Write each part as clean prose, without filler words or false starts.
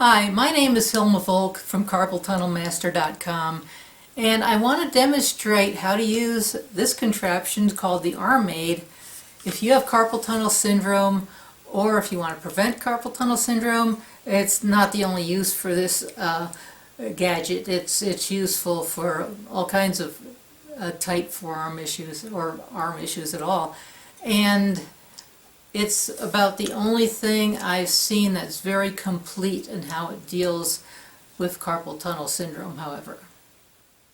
Hi, my name is Hilma Volk from CarpalTunnelMaster.com, and I want to demonstrate how to use this contraption called the Armaid if you have carpal tunnel syndrome, or if you want to prevent carpal tunnel syndrome. It's not the only use for this gadget. It's useful for all kinds of tight forearm issues or arm issues at all. And it's about the only thing I've seen that's very complete in how it deals with carpal tunnel syndrome, however.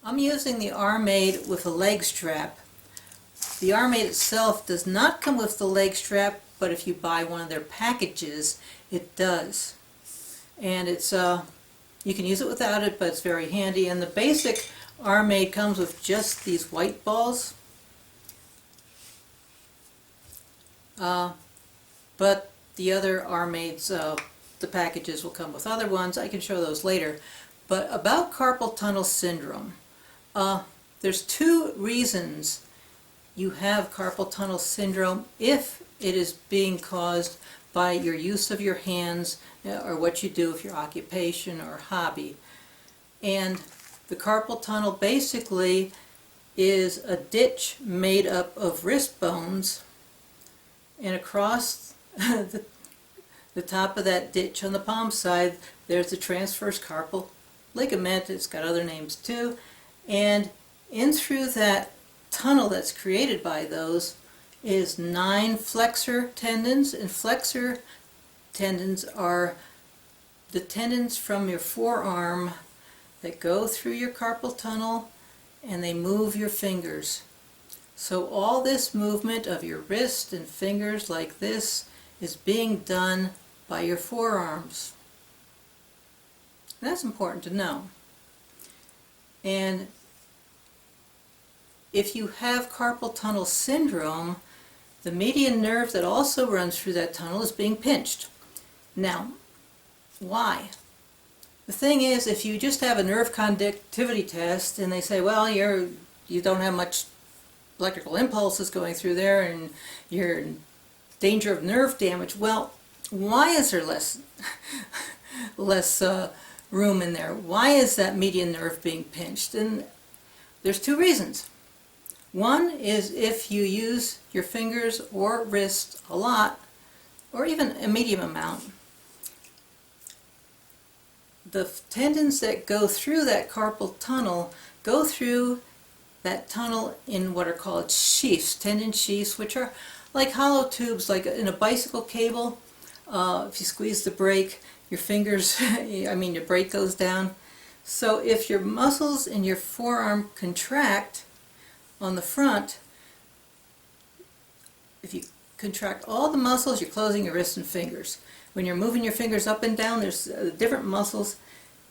I'm using the Armaid with a leg strap. The Armaid itself does not come with the leg strap, but if you buy one of their packages, it does. And it's you can use it without it, but it's very handy. And the basic Armaid comes with just these white balls. But the other Armaids, the packages will come with other ones. I can show those later. But about carpal tunnel syndrome, there's two reasons you have carpal tunnel syndrome if it is being caused by your use of your hands or what you do with your occupation or hobby. And the carpal tunnel basically is a ditch made up of wrist bones, and across the top of that ditch on the palm side there's the transverse carpal ligament. It's got other names too, and in through that tunnel that's created by those is 9 flexor tendons. And flexor tendons are the tendons from your forearm that go through your carpal tunnel and they move your fingers. So all this movement of your wrist and fingers like this is being done by your forearms. And that's important to know. And if you have carpal tunnel syndrome, the median nerve that also runs through that tunnel is being pinched. Now, why? The thing is, if you just have a nerve conductivity test and they say, well, you don't have much electrical impulses going through there and you're in danger of nerve damage. Well, why is there less room in there? Why is that median nerve being pinched? And there's two reasons. One is if you use your fingers or wrist a lot, or even a medium amount, the tendons that go through that carpal tunnel go through that tunnel in what are called sheaths, tendon sheaths, which are like hollow tubes, like in a bicycle cable. If you squeeze the brake, your fingers, your brake goes down. So if your muscles in your forearm contract on the front, if you contract all the muscles, you're closing your wrists and fingers. When you're moving your fingers up and down, there's different muscles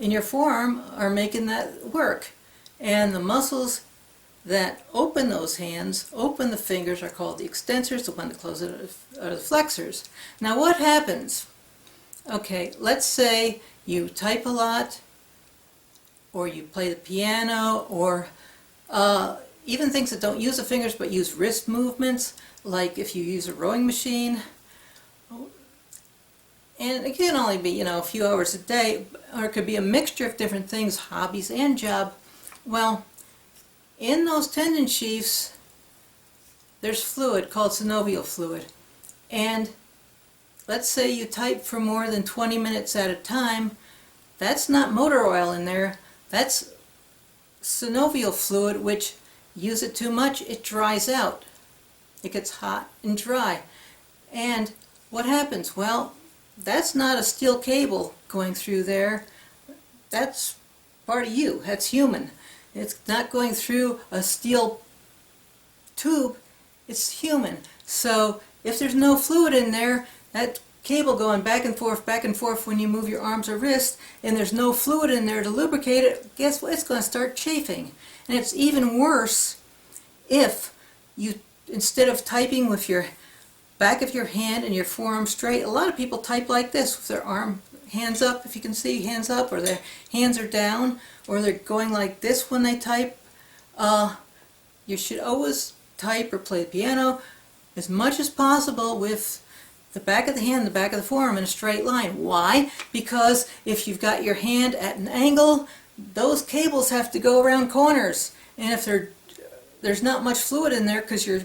in your forearm are making that work. And the muscles that open those hands, open the fingers, are called the extensors. The one that close it are the flexors. Now what happens? Okay, let's say you type a lot, or you play the piano, or even things that don't use the fingers but use wrist movements, like if you use a rowing machine. And it can only be, a few hours a day, or it could be a mixture of different things, hobbies and job. Well, in those tendon sheaths, there's fluid called synovial fluid. And let's say you type for more than 20 minutes at a time, that's not motor oil in there, that's synovial fluid, which use it too much, it dries out. It gets hot and dry. And what happens? Well, that's not a steel cable going through there. That's part of you. That's human. It's not going through a steel tube. It's human. So if there's no fluid in there, that cable going back and forth when you move your arms or wrists, and there's no fluid in there to lubricate it, guess what? It's going to start chafing. And it's even worse if you, instead of typing with your back of your hand and your forearm straight, a lot of people type like this with their hands up, if you can see, hands up, or their hands are down, or they're going like this when they type. You should always type or play the piano as much as possible with the back of the hand and the back of the forearm in a straight line. Why? Because if you've got your hand at an angle, those cables have to go around corners. And if there's not much fluid in there because you're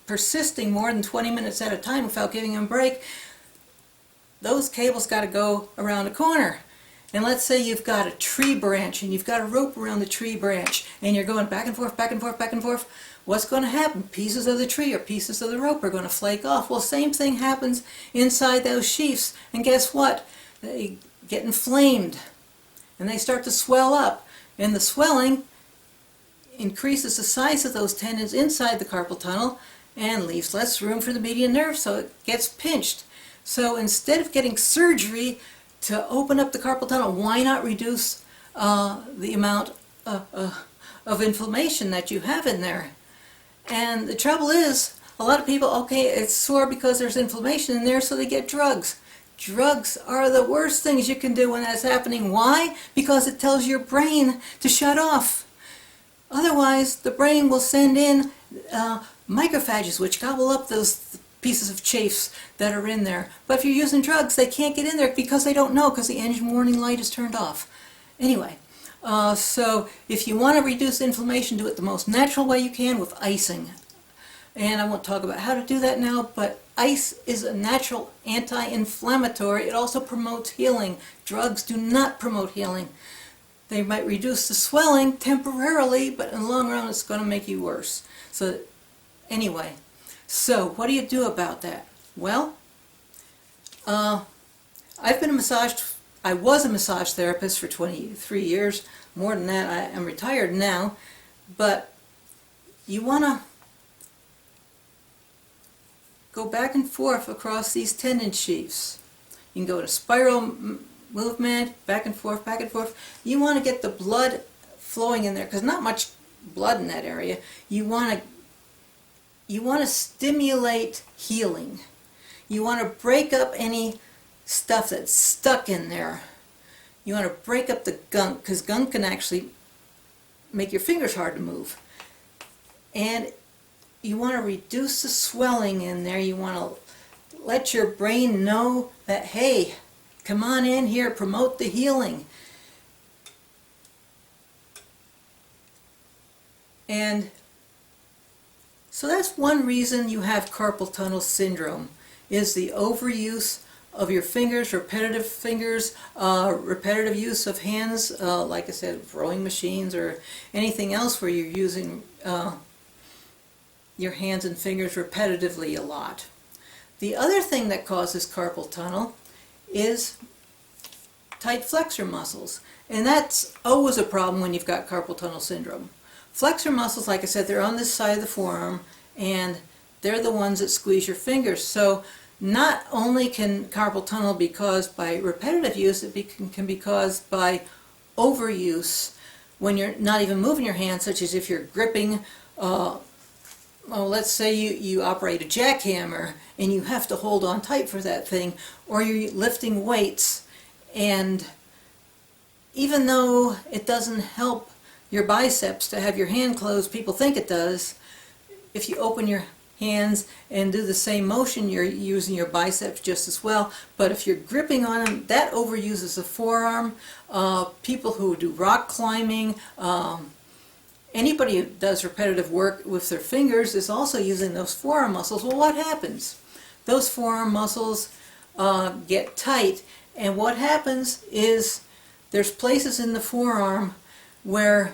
persisting more than 20 minutes at a time without giving them a break, those cables got to go around a corner. And let's say you've got a tree branch and you've got a rope around the tree branch and you're going back and forth, back and forth, back and forth. What's going to happen? Pieces of the tree or pieces of the rope are going to flake off. Well, same thing happens inside those sheaths. And guess what? They get inflamed and they start to swell up. And the swelling increases the size of those tendons inside the carpal tunnel and leaves less room for the median nerve, so it gets pinched. So instead of getting surgery to open up the carpal tunnel, why not reduce the amount of inflammation that you have in there? And the trouble is, a lot of people, okay, it's sore because there's inflammation in there, so they get drugs. Drugs are the worst things you can do when that's happening. Why? Because it tells your brain to shut off. Otherwise, the brain will send in microphages, which gobble up those pieces of chafes that are in there. But if you're using drugs, they can't get in there because they don't know, because the engine warning light is turned off. Anyway, so if you want to reduce inflammation, do it the most natural way you can with icing. And I won't talk about how to do that now, but ice is a natural anti-inflammatory. It also promotes healing. Drugs do not promote healing. They might reduce the swelling temporarily, but in the long run it's going to make you worse. So anyway, so what do you do about that? Well, I was a massage therapist for 23 years. More than that, I am retired now. But you want to go back and forth across these tendon sheaths. You can go to spiral movement, back and forth, back and forth. You want to get the blood flowing in there, because not much blood in that area. You want to stimulate healing. You want to break up any stuff that's stuck in there. You want to break up the gunk, because gunk can actually make your fingers hard to move. And you want to reduce the swelling in there. You want to let your brain know that, hey, come on in here, promote the healing. And so that's one reason you have carpal tunnel syndrome, is the overuse of your fingers, repetitive use of hands, like I said, rowing machines or anything else where you're using your hands and fingers repetitively a lot. The other thing that causes carpal tunnel is tight flexor muscles, and that's always a problem when you've got carpal tunnel syndrome. Flexor muscles, like I said, they're on this side of the forearm, and they're the ones that squeeze your fingers. So not only can carpal tunnel be caused by repetitive use, it can be caused by overuse when you're not even moving your hands, such as if you're gripping, well, let's say you operate a jackhammer and you have to hold on tight for that thing, or you're lifting weights, and even though it doesn't help your biceps to have your hand closed, people think it does. If you open your hands and do the same motion, you're using your biceps just as well. But if you're gripping on them, that overuses the forearm. People who do rock climbing, anybody who does repetitive work with their fingers is also using those forearm muscles. Well, what happens? Those forearm muscles get tight, and what happens is there's places in the forearm where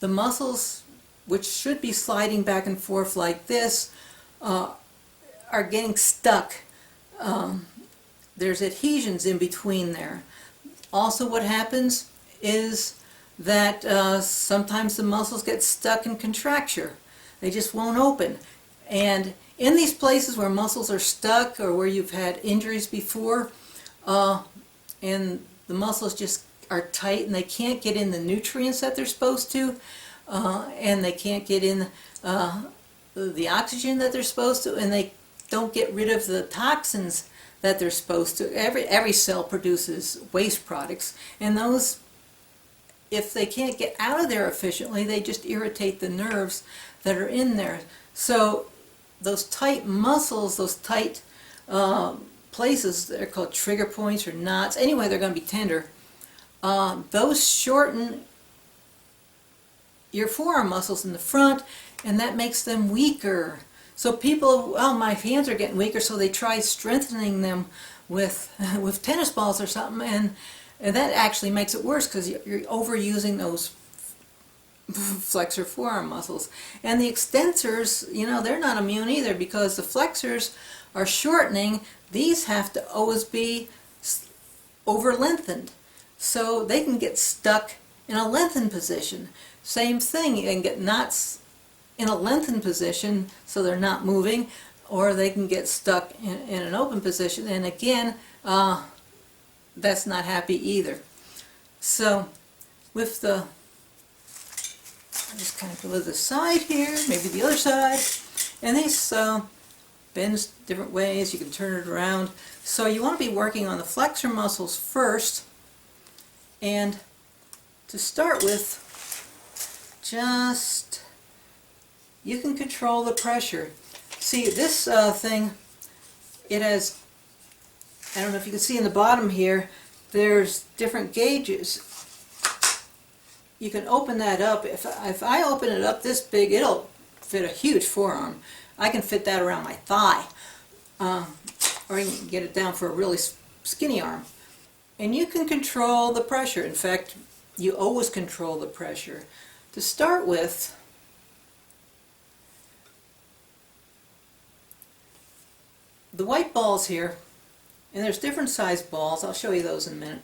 the muscles, which should be sliding back and forth like this, are getting stuck. There's adhesions in between there. Also, what happens is that sometimes the muscles get stuck in contracture. They just won't open. And in these places where muscles are stuck, or where you've had injuries before, and the muscles just are tight and they can't get in the nutrients that they're supposed to, and they can't get in the oxygen that they're supposed to, and they don't get rid of the toxins that they're supposed to. Every cell produces waste products, and those, if they can't get out of there efficiently, they just irritate the nerves that are in there. So those tight muscles, those tight places, they're called trigger points or knots. Anyway, they're going to be tender. Those shorten your forearm muscles in the front, and that makes them weaker. So people, oh, my hands are getting weaker, so they try strengthening them with with tennis balls or something, and that actually makes it worse because you're overusing those flexor forearm muscles. And the extensors, you know, they're not immune either because the flexors are shortening. These have to always be over lengthened, so they can get stuck in a lengthened position. Same thing, you can get knots in a lengthened position so they're not moving, or they can get stuck in an open position, and again, that's not happy either. So with the, I'll just kind of go to the side here, maybe the other side, and these bends different ways, you can turn it around. So you want to be working on the flexor muscles first, and to start with, just, you can control the pressure. See, this thing, it has, I don't know if you can see in the bottom here, there's different gauges. You can open that up. If I open it up this big, it'll fit a huge forearm. I can fit that around my thigh. Or you can get it down for a really skinny arm. And you can control the pressure. In fact, you always control the pressure. To start with, the white balls here, and there's different size balls, I'll show you those in a minute,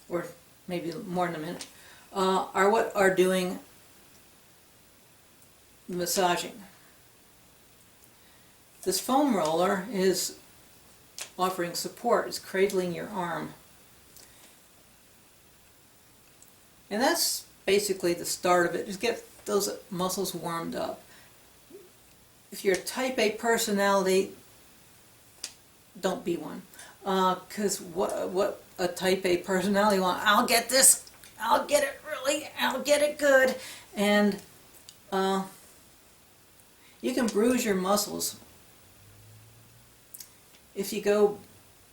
or maybe more in a minute, are what are doing the massaging. This foam roller is offering support, it's cradling your arm. And that's basically the start of it, just get those muscles warmed up. If you're a type A personality, don't be one. Because what a type A personality wants, I'll get this, I'll get it really, I'll get it good. And you can bruise your muscles if you go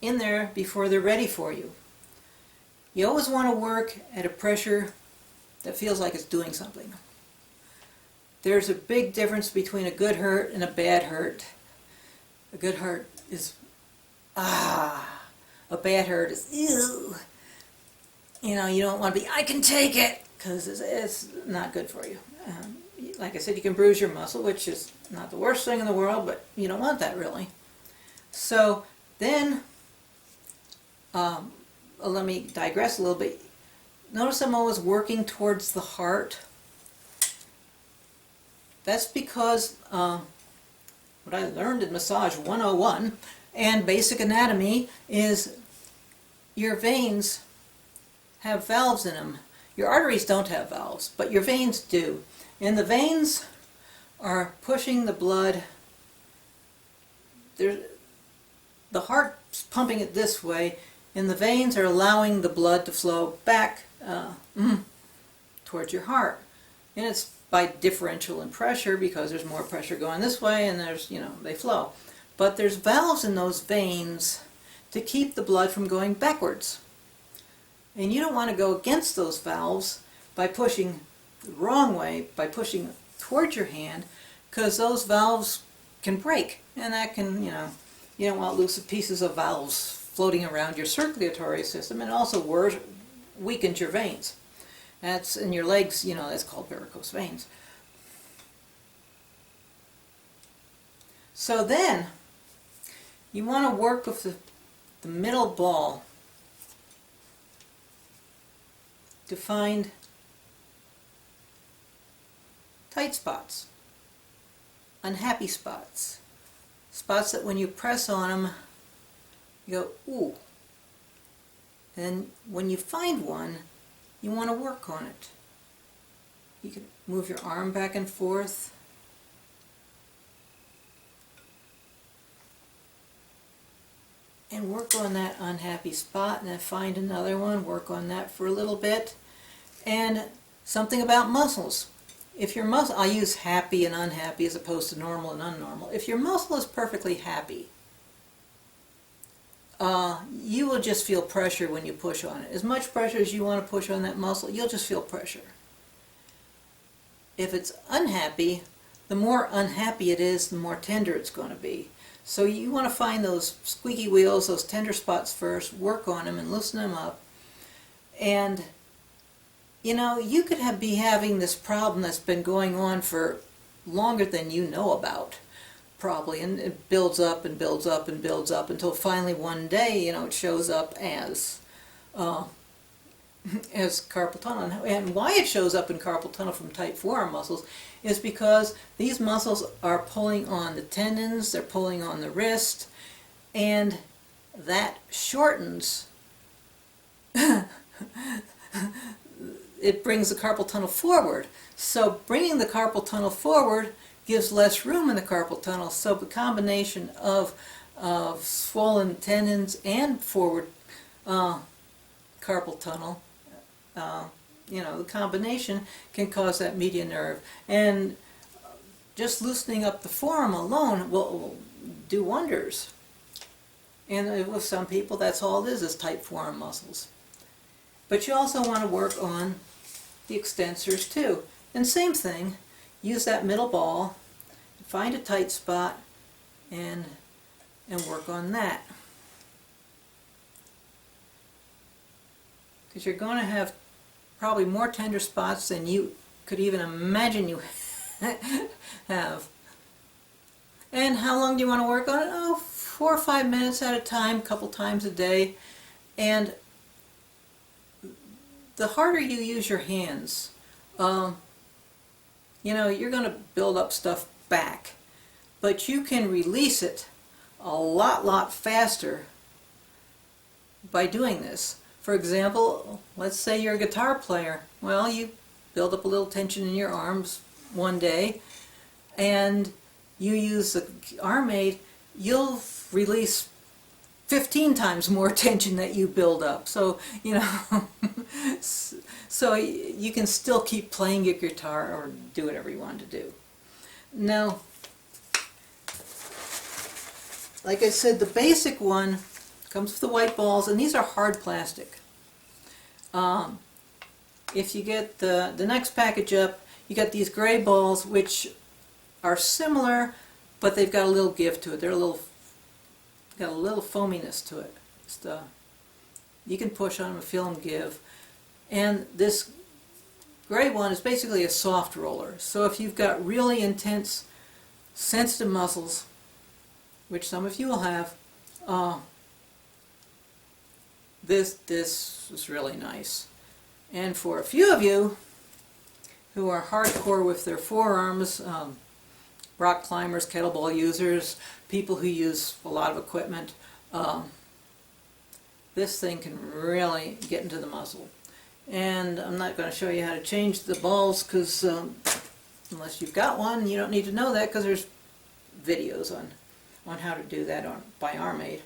in there before they're ready for you. You always want to work at a pressure that feels like it's doing something. There's a big difference between a good hurt and a bad hurt. A good hurt is a bad hurt is ew. You know, you don't want to be, I can take it, because it's not good for you. Like I said, you can bruise your muscle, which is not the worst thing in the world, but you don't want that really. So then, let me digress a little bit. Notice I'm always working towards the heart. That's because what I learned in Massage 101 and Basic Anatomy is your veins have valves in them. Your arteries don't have valves, but your veins do. And the veins are pushing the blood. The heart's pumping it this way, and the veins are allowing the blood to flow back towards your heart. And it's by differential in pressure because there's more pressure going this way and there's, you know, they flow. But there's valves in those veins to keep the blood from going backwards. And you don't want to go against those valves by pushing the wrong way, by pushing towards your hand, because those valves can break. And that can, you know, you don't want loose pieces of valves floating around your circulatory system, and it also weakens your veins. That's in your legs, you know, that's called varicose veins. So then, you want to work with the middle ball to find tight spots, unhappy spots, spots that when you press on them, you go, ooh. And when you find one, you want to work on it. You can move your arm back and forth. And work on that unhappy spot, and then find another one, work on that for a little bit. And something about muscles. If your muscle, I use happy and unhappy as opposed to normal and unnormal. If your muscle is perfectly happy, you will just feel pressure when you push on it. As much pressure as you want to push on that muscle, you'll just feel pressure. If it's unhappy, the more unhappy it is, the more tender it's going to be. So you want to find those squeaky wheels, those tender spots first, work on them and loosen them up. And you know, you could be having this problem that's been going on for longer than you know about, probably, and it builds up and builds up and builds up until finally one day, you know, it shows up as carpal tunnel. And why it shows up in carpal tunnel from tight forearm muscles is because these muscles are pulling on the tendons, they're pulling on the wrist, and that shortens it brings the carpal tunnel forward. So bringing the carpal tunnel forward gives less room in the carpal tunnel. So the combination of swollen tendons and forward carpal tunnel, you know, the combination can cause that median nerve. And just loosening up the forearm alone will do wonders. And with some people, that's all it is tight forearm muscles. But you also want to work on the extensors too. And same thing, use that middle ball, find a tight spot, and work on that. Because you're going to have probably more tender spots than you could even imagine you have. And how long do you want to work on it? Oh, 4 or 5 minutes at a time, a couple times a day. And the harder you use your hands, you know, you're going to build up stuff back. But you can release it a lot faster by doing this. For example, let's say you're a guitar player. Well, you build up a little tension in your arms one day, and you use the Armaid, you'll release 15 times more tension that you build up. So, you know, so you can still keep playing your guitar or do whatever you want to do. Now, like I said, the basic one comes with the white balls, and these are hard plastic. If you get the next package up, you got these gray balls, which are similar, but they've got a little give to it. They're got a little foaminess to it. You can push on them and feel them give. And this gray one is basically a soft roller. So if you've got really intense, sensitive muscles, which some of you will have, this is really nice. And for a few of you who are hardcore with their forearms, rock climbers, kettlebell users, people who use a lot of equipment, this thing can really get into the muscle. And I'm not going to show you how to change the balls, because unless you've got one, you don't need to know that, because there's videos on how to do that by Armaid.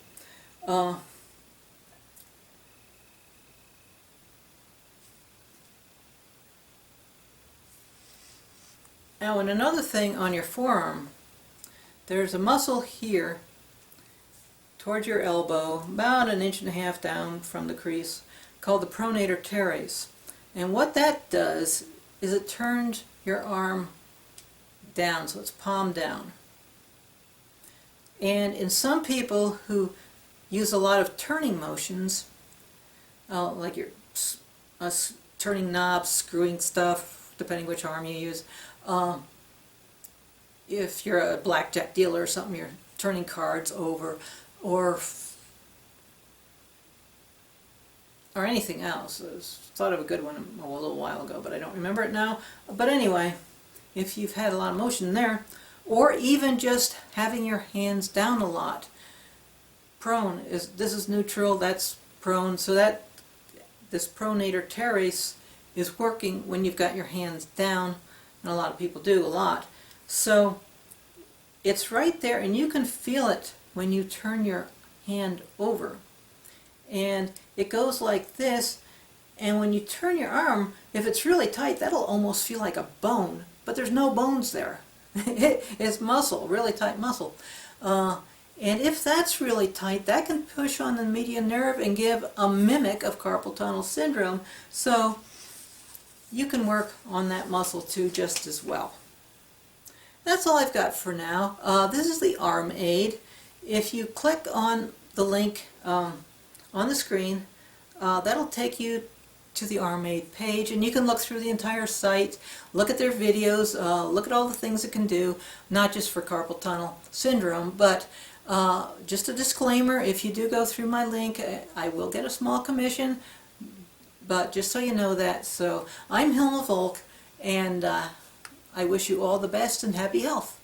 Now, and another thing on your forearm, there's a muscle here towards your elbow, about 1.5 inches down from the crease, called the pronator teres. And what that does is it turns your arm down, so it's palm down. And in some people who use a lot of turning motions, like you're turning knobs, screwing stuff, depending which arm you use, if you're a blackjack dealer or something, you're turning cards over, or anything else. I thought of a good one a little while ago, but I don't remember it now. But anyway, if you've had a lot of motion there, or even just having your hands down a lot, prone this is neutral, that's prone, so that this pronator teres is working when you've got your hands down. And a lot of people do a lot. So it's right there, and you can feel it when you turn your hand over. And it goes like this, and when you turn your arm, if it's really tight, that'll almost feel like a bone, but there's no bones there. It's muscle, really tight muscle. And if that's really tight, that can push on the median nerve and give a mimic of carpal tunnel syndrome. So you can work on that muscle too just as well. That's all I've got for now. This is the Armaid. If you click on the link on the screen, that'll take you to the Armaid page, and you can look through the entire site, look at their videos, look at all the things it can do, not just for carpal tunnel syndrome, but just a disclaimer, if you do go through my link, I will get a small commission, but just so you know that. So I'm Hilma Volk, and I wish you all the best and happy health.